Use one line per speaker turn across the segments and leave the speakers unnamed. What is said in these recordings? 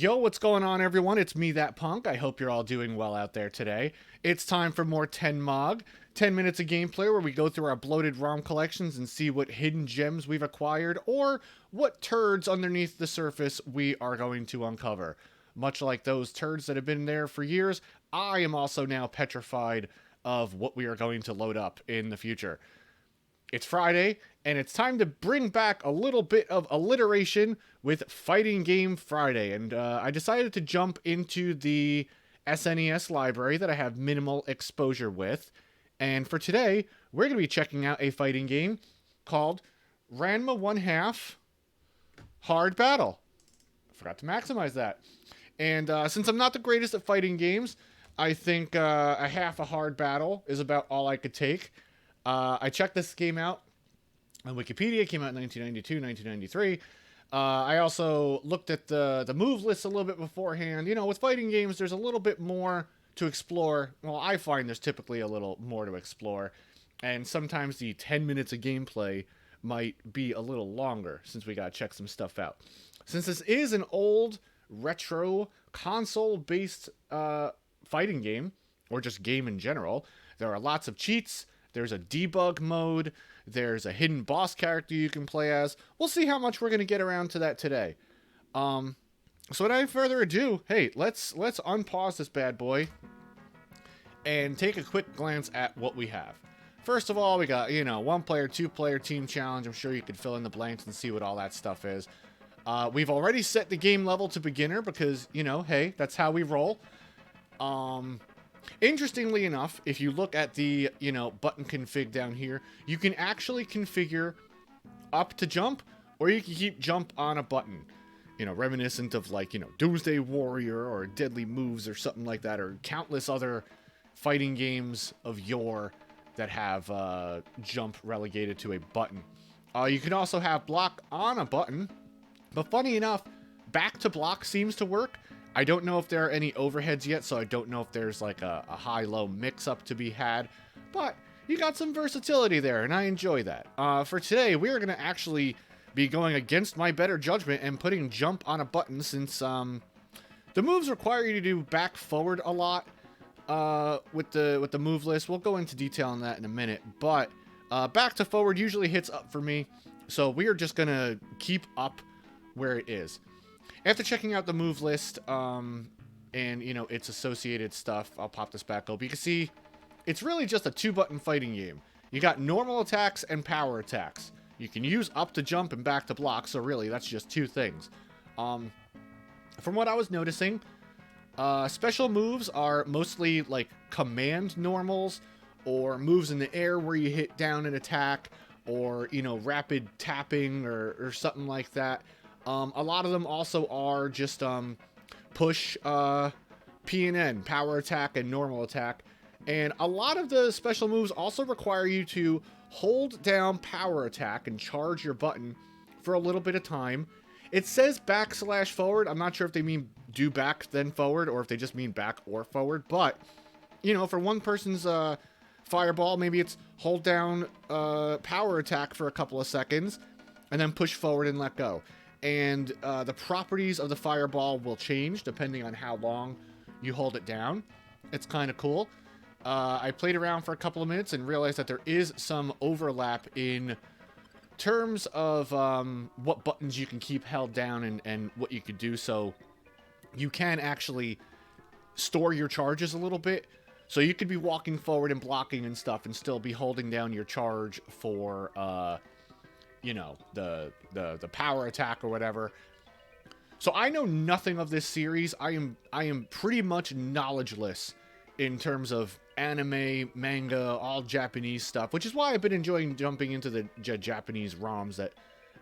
Yo, what's going on, everyone? It's me, that punk. I hope you're all doing well out there today. It's time for more 10 Mog, 10 minutes of gameplay where we go through our bloated ROM collections and see what hidden gems we've acquired or what turds underneath the surface we are going to uncover. Much like those turds that have been there for years, I am also now petrified of what we are going to load up in the future. It's Friday, and it's time to bring back a little bit of alliteration with Fighting Game Friday. And I decided to jump into the SNES library that I have minimal exposure with. And for today, we're going to be checking out a fighting game called Ranma 1/2 Hard Battle. I forgot to maximize that. And since I'm not the greatest at fighting games, I think a half a hard battle is about all I could take. I checked this game out on Wikipedia. It came out in 1992, 1993. I also looked at the move list a little bit beforehand. You know, with fighting games, there's a little bit more to explore. Well, I find there's typically a little more to explore. And sometimes the 10 minutes of gameplay might be a little longer since we got to check some stuff out. Since this is an old, retro, console-based fighting game, or just game in general, there are lots of cheats. There's a debug mode. There's a hidden boss character you can play as. We'll see how much we're going to get around to that today. So without further ado, hey, let's unpause this bad boy and take a quick glance at what we have. First of all, we got, you know, 1-player, 2-player team challenge. I'm sure you could fill in the blanks and see what all that stuff is. We've already set the game level to beginner because, you know, hey, that's how we roll. Interestingly enough, if you look at the, you know, button config down here, you can actually configure up to jump, or you can keep jump on a button. You know, reminiscent of, like, you know, Doomsday Warrior or Deadly Moves or something like that, or countless other fighting games of yore that have jump relegated to a button. You can also have block on a button, but funny enough, back to block seems to work. I don't know if there are any overheads yet, so I don't know if there's like a high-low mix-up to be had, but you got some versatility there, and I enjoy that. For today, we're going to actually be going against my better judgment and putting jump on a button since the moves require you to do back-forward a lot with the move list. We'll go into detail on that in a minute, but back to forward usually hits up for me, so we are just going to keep up where it is. After checking out the move list, and, you know, its associated stuff, I'll pop this back up. You can see it's really just a 2-button fighting game. You got normal attacks and power attacks. You can use up to jump and back to block, so really, that's just 2 things. From what I was noticing, special moves are mostly, like, command normals, or moves in the air where you hit down and attack, or, you know, rapid tapping, or something like that. A lot of them also are just push, P and N, power attack and normal attack. And a lot of the special moves also require you to hold down power attack and charge your button for a little bit of time. It says back/forward. I'm not sure if they mean do back then forward or if they just mean back or forward. But, you know, for one person's fireball, maybe it's hold down power attack for a couple of seconds and then push forward and let go. And the properties of the fireball will change depending on how long you hold it down. It's kind of cool. I played around for a couple of minutes and realized that there is some overlap in terms of what buttons you can keep held down and what you could do. So you can actually store your charges a little bit. So you could be walking forward and blocking and stuff and still be holding down your charge for you know, the power attack or whatever. So I know nothing of this series. I am pretty much knowledgeless in terms of anime, manga, all Japanese stuff, which is why I've been enjoying jumping into the Japanese ROMs that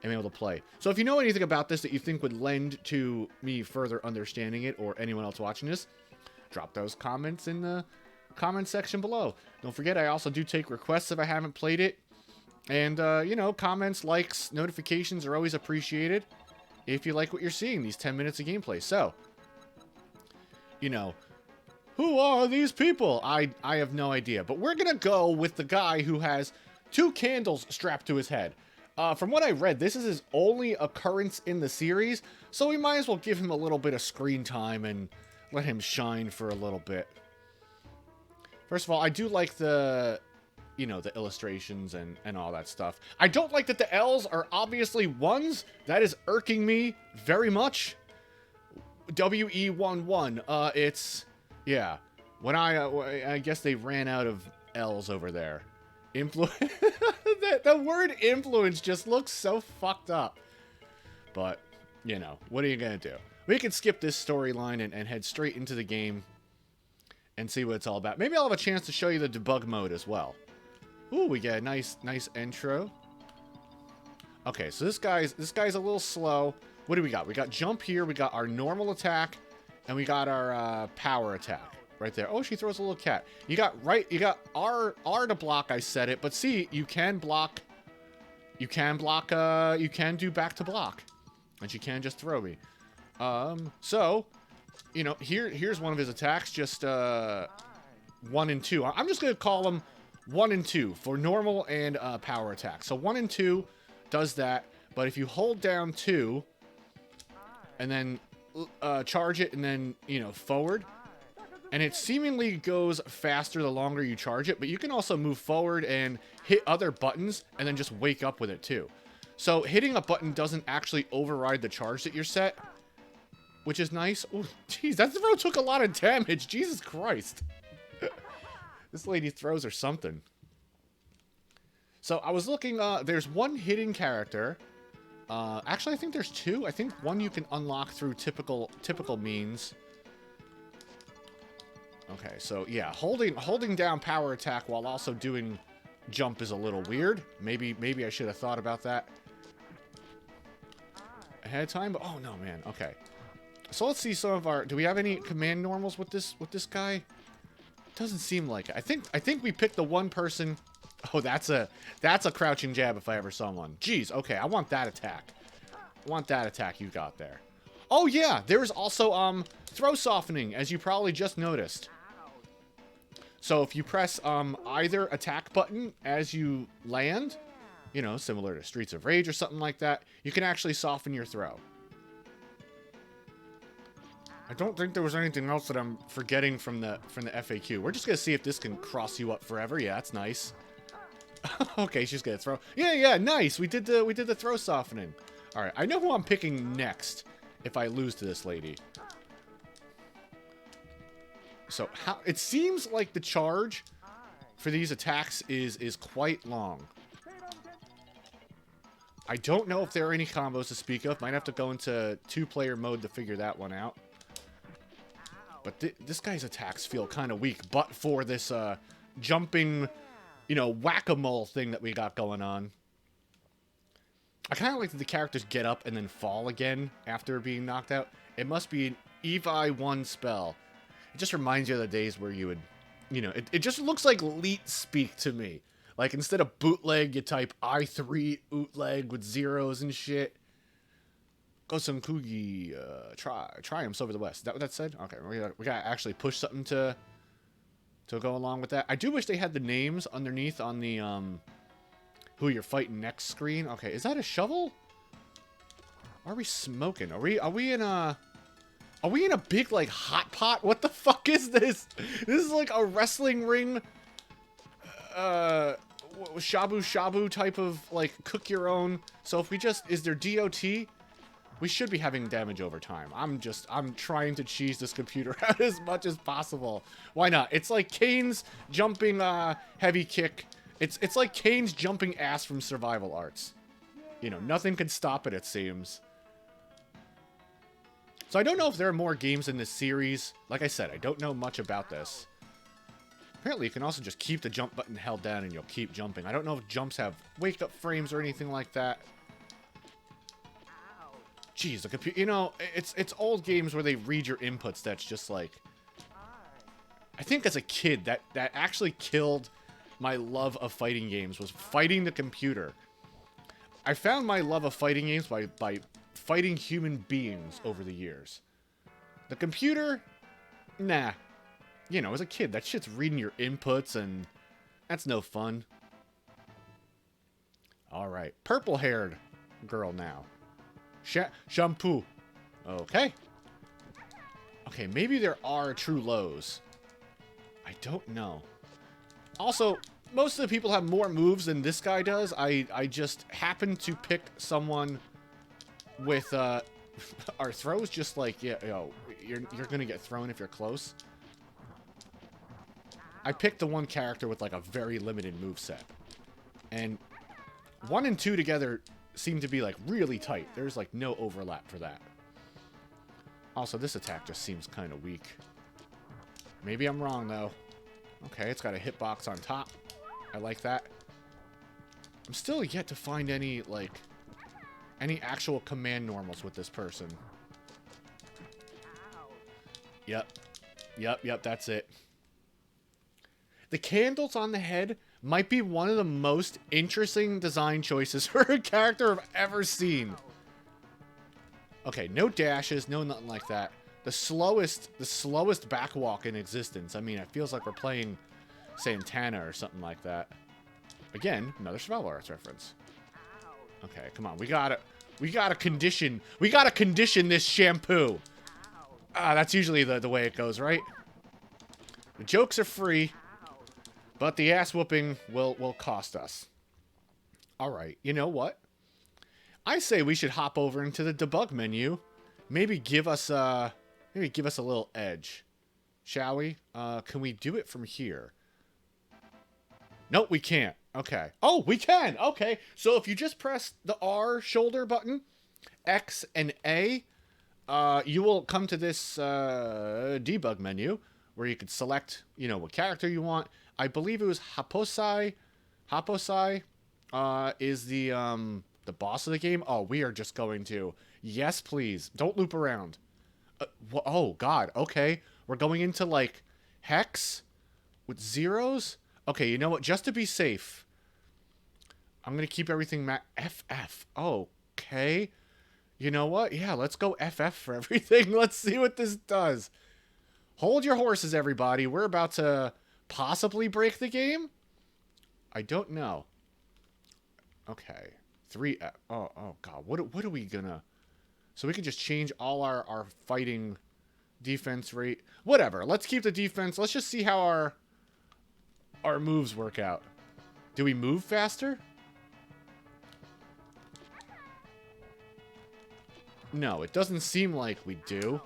I'm able to play. So if you know anything about this that you think would lend to me further understanding it, or anyone else watching this, drop those comments in the comment section below. Don't forget, I also do take requests if I haven't played it. And, you know, comments, likes, notifications are always appreciated if you like what you're seeing, these 10 minutes of gameplay. So, you know, who are these people? I have no idea. But we're going to go with the guy who has 2 candles strapped to his head. From what I read, this is his only occurrence in the series, so we might as well give him a little bit of screen time and let him shine for a little bit. First of all, I do like the, you know, the illustrations and all that stuff. I don't like that the L's are obviously ones. That is irking me very much. WE11. It's, yeah. When I guess they ran out of L's over there. The word influence just looks so fucked up. But, you know, what are you gonna do? We can skip this storyline and head straight into the game and see what it's all about. Maybe I'll have a chance to show you the debug mode as well. Ooh, we get a nice intro. Okay, so this guy's a little slow. What do we got? We got jump here, we got our normal attack, and we got our power attack right there. Oh, she throws a little cat. You got R to block, I said it, but see, you can block, you can do back to block. And you can just throw me. So, you know, here's one of his attacks, just 1 and 2. I'm just gonna call them 1 and 2 for normal and power attack. So 1 and 2 does that, but if you hold down 2 and then charge it and then, you know, forward, and it seemingly goes faster the longer you charge it, but you can also move forward and hit other buttons and then just wake up with it too. So hitting a button doesn't actually override the charge that you're set, which is nice. Oh, jeez, that throw took a lot of damage. Jesus Christ. This lady throws or something. So I was looking, there's one hidden character. Actually, I think there's 2. I think one you can unlock through typical means. Okay, so yeah, holding down power attack while also doing jump is a little weird. Maybe I should have thought about that ahead of time. But oh no, man. Okay, so let's see some of our. Do we have any command normals with this guy? Doesn't seem like it. I think we picked the one person. Oh, that's a crouching jab if I ever saw one. Jeez. Okay, I want that attack. I want that attack you got there. Oh yeah, there's also throw softening, as you probably just noticed. So if you press either attack button as you land, you know, similar to Streets of Rage or something like that, you can actually soften your throw. I don't think there was anything else that I'm forgetting from the FAQ. We're just gonna see if this can cross you up forever. Yeah, that's nice. Okay, she's gonna throw. Yeah, nice. We did the throw softening. All right, I know who I'm picking next if I lose to this lady. So how it seems like the charge for these attacks is quite long. I don't know if there are any combos to speak of. Might have to go into 2-player mode to figure that one out. But this guy's attacks feel kind of weak, but for this jumping, you know, whack-a-mole thing that we got going on. I kind of like that the characters get up and then fall again after being knocked out. It must be an Evi 1 spell. It just reminds you of the days where you would, you know, it just looks like Leet speak to me. Like, instead of bootleg, you type I3 bootleg with zeros and shit. Gosam Kugi, triumphs over the west. Is that what that said? Okay, we gotta actually push something to go along with that. I do wish they had the names underneath on the, who you're fighting next screen. Okay, is that a shovel? Are we smoking? Are we in a... Are we in a big, like, hot pot? What the fuck is this? This is like a wrestling ring, shabu-shabu type of, like, cook your own. So if we just, is there DOT? We should be having damage over time. I'm trying to cheese this computer out as much as possible. Why not? It's like Kane's jumping, heavy kick. It's like Kane's jumping ass from Survival Arts. You know, nothing can stop it, it seems. So I don't know if there are more games in this series. Like I said, I don't know much about this. Apparently, you can also just keep the jump button held down and you'll keep jumping. I don't know if jumps have wake-up frames or anything like that. Jeez, the computer... You know, it's old games where they read your inputs that's just like... I think as a kid, that actually killed my love of fighting games, was fighting the computer. I found my love of fighting games by fighting human beings over the years. The computer, nah. You know, as a kid, that shit's reading your inputs, and that's no fun. All right. Purple-haired girl now. Shampoo. Okay. Okay, maybe there are true lows. I don't know. Also, most of the people have more moves than this guy does. I just happen to pick someone with our throws just like, yeah, you're gonna get thrown if you're close. I picked the one character with like a very limited move set. And 1 and 2 together seem to be like really tight. There's like no overlap for that. Also, this attack just seems kind of weak. Maybe I'm wrong though. Okay, it's got a hitbox on top. I like that. I'm still yet to find any like any actual command normals with this person. Yep, that's it. The candles on the head might be one of the most interesting design choices for a character I've ever seen. Okay, no dashes, no nothing like that. The slowest backwalk in existence. I mean, it feels like we're playing Santana or something like that. Again, another Survival Arts reference. Okay, come on, we gotta condition this shampoo. Ah, that's usually the way it goes, right? The jokes are free, but the ass whooping will cost us. All right, you know what? I say we should hop over into the debug menu. Maybe give us a little edge, shall we? Can we do it from here? Nope, we can't. Okay. Oh, we can. Okay. So if you just press the R shoulder button, X and A, you will come to this debug menu where you could select, what character you want. I believe it was Haposai. Haposai is the boss of the game. Oh, we are just going to. Yes, please. Don't loop around. Oh, God. Okay. We're going into, like, hex with zeros. Okay, you know what? Just to be safe, I'm going to keep everything FF. Okay. You know what? Yeah, let's go FF for everything. Let's see what this does. Hold your horses, everybody. We're about to possibly break the game? I don't know. Okay. 3F. Oh God. What are we gonna... So we can just change all our fighting defense rate. Whatever. Let's keep the defense. Let's just see how our moves work out. Do we move faster? No, it doesn't seem like we do.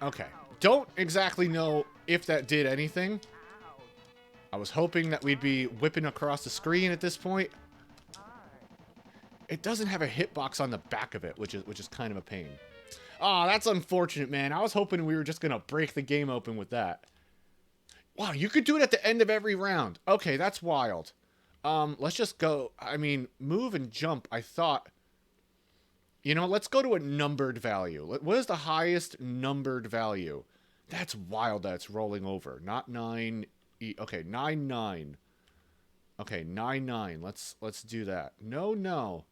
Okay. Don't exactly know if that did anything. I was hoping that we'd be whipping across the screen at this point. It doesn't have a hitbox on the back of it, which is kind of a pain. Oh, that's unfortunate, man. I was hoping we were just going to break the game open with that. Wow, you could do it at the end of every round. Okay, that's wild. Let's just go. I mean, move and jump, I thought. Let's go to a numbered value. What is the highest numbered value? That's wild that it's rolling over. Not 9. Okay, 9, 9. Okay, 9, 9. Let's do that. No.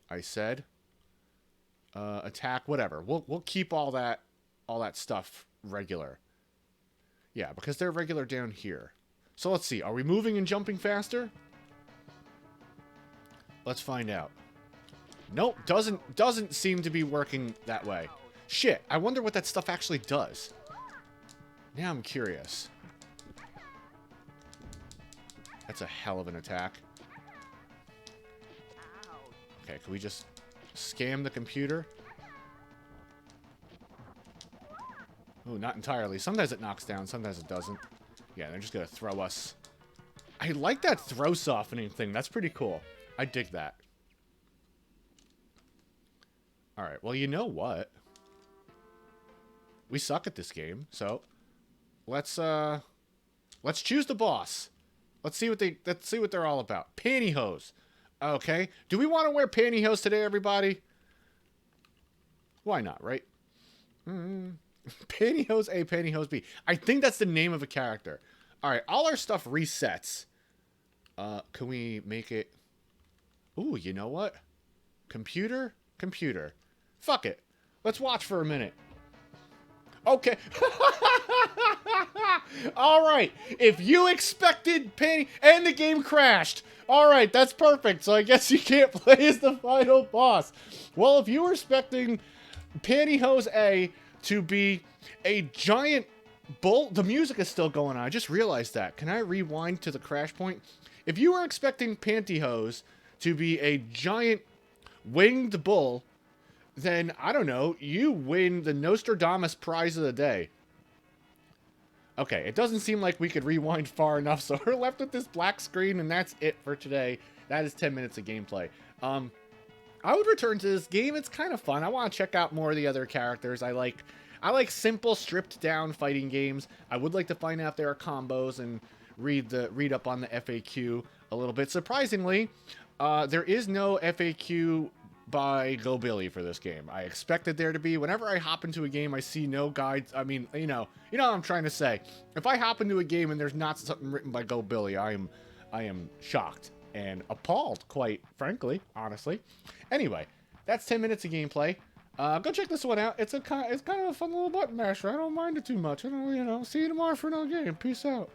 I said. Attack, whatever. We'll keep all that stuff regular. Yeah, because they're regular down here. So let's see. Are we moving and jumping faster? Let's find out. Nope, doesn't seem to be working that way. Shit, I wonder what that stuff actually does. Now I'm curious. That's a hell of an attack. Okay, can we just scam the computer? Oh, not entirely. Sometimes it knocks down, sometimes it doesn't. Yeah, they're just gonna throw us. I like that throw softening thing. That's pretty cool. I dig that. Alright, well, you know what? We suck at this game, so let's choose the boss. Let's see what they're all about. Pantyhose. Okay. Do we want to wear pantyhose today, everybody? Why not, right? Pantyhose A, pantyhose B. I think that's the name of a character. Alright, all our stuff resets. Can we make it... Ooh, you know what? Computer? Computer. Fuck it. Let's watch for a minute. Okay. All right. If you expected Panty... And the game crashed. All right, that's perfect. So I guess you can't play as the final boss. Well, if you were expecting Pantyhose A to be a giant bull... The music is still going on. I just realized that. Can I rewind to the crash point? If you were expecting Pantyhose to be a giant winged bull, then, I don't know, you win the Nostradamus prize of the day. Okay, it doesn't seem like we could rewind far enough, so we're left with this black screen, and that's it for today. That is 10 minutes of gameplay. I would return to this game. It's kind of fun. I want to check out more of the other characters. I like simple, stripped-down fighting games. I would like to find out if there are combos and read up on the FAQ a little bit. Surprisingly, there is no FAQ by Go Billy for this game. I expected there to be. Whenever I hop into a game, I see no guides. I mean, you know what I'm trying to say. If I hop into a game and there's not something written by Go Billy, I am shocked and appalled, quite frankly, honestly. Anyway, that's 10 minutes of gameplay. Go check this one out. It's kind of a fun little button masher. I don't mind it too much. See you tomorrow for another game. Peace out.